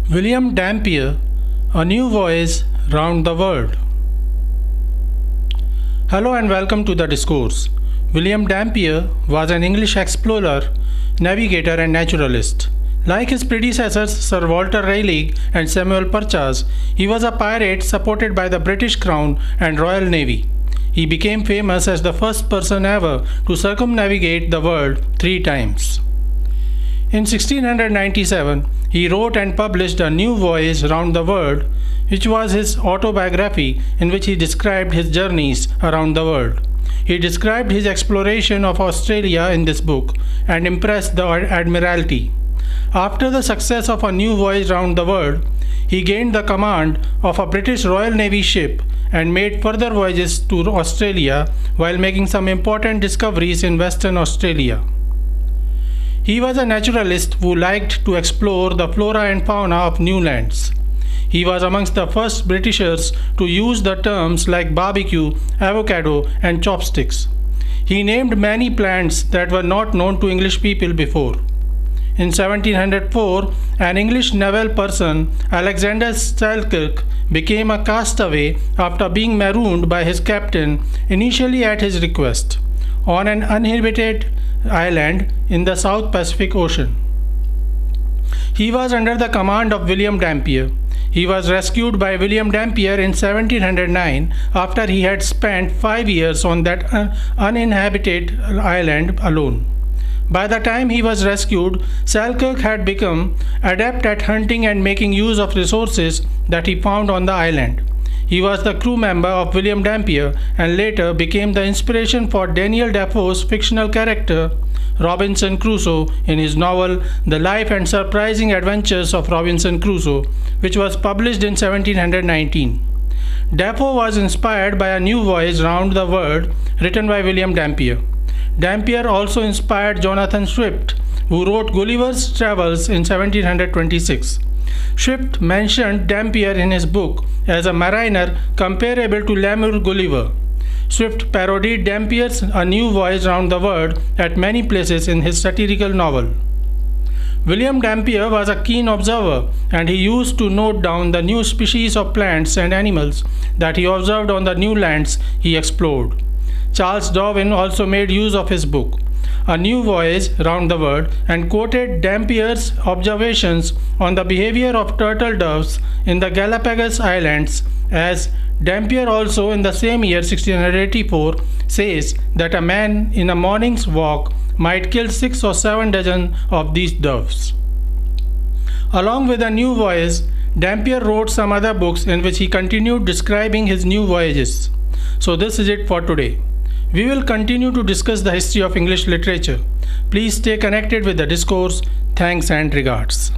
William Dampier, A New Voyage Round the World. Hello and welcome to the discourse. William Dampier was an English explorer, navigator and naturalist. Like his predecessors Sir Walter Raleigh and Samuel Purchas, he was a pirate supported by the British Crown and Royal Navy. He became famous as the first person ever to circumnavigate the world 3 times. In 1697, he wrote and published A New Voyage Round the World, which was his autobiography in which he described his journeys around the world. He described his exploration of Australia in this book and impressed the Admiralty. After the success of A New Voyage Round the World, he gained the command of a British Royal Navy ship and made further voyages to Australia while making some important discoveries in Western Australia. He was a naturalist who liked to explore the flora and fauna of new lands. He was amongst the first Britishers to use the terms like barbecue, avocado, and chopsticks. He named many plants that were not known to English people before. In 1704, an English naval person, Alexander Selkirk, became a castaway after being marooned by his captain, initially at his request, on an uninhabited island in the South Pacific Ocean. He was under the command of William Dampier. He was rescued by William Dampier in 1709 after he had spent 5 years on that uninhabited island alone. By the time he was rescued, Selkirk had become adept at hunting and making use of resources that he found on the island. He was the crew member of William Dampier and later became the inspiration for Daniel Defoe's fictional character Robinson Crusoe in his novel The Life and Surprising Adventures of Robinson Crusoe, which was published in 1719. Defoe was inspired by A New Voyage Round the World written by William Dampier. Dampier also inspired Jonathan Swift, who wrote Gulliver's Travels in 1726. Swift mentioned Dampier in his book as a mariner comparable to Lemuel Gulliver. Swift parodied Dampier's A New Voyage Round the World at many places in his satirical novel. William Dampier was a keen observer and he used to note down the new species of plants and animals that he observed on the new lands he explored. Charles Darwin also made use of his book, A New Voyage Round the World, and quoted Dampier's observations on the behavior of turtle doves in the Galapagos Islands, as Dampier also in the same year 1684 says that a man in a morning's walk might kill 6 or 7 dozen of these doves. Along with A New Voyage, Dampier wrote some other books in which he continued describing his new voyages. So this is it for today. We will continue to discuss the history of English literature. Please stay connected with the discourse. Thanks and regards.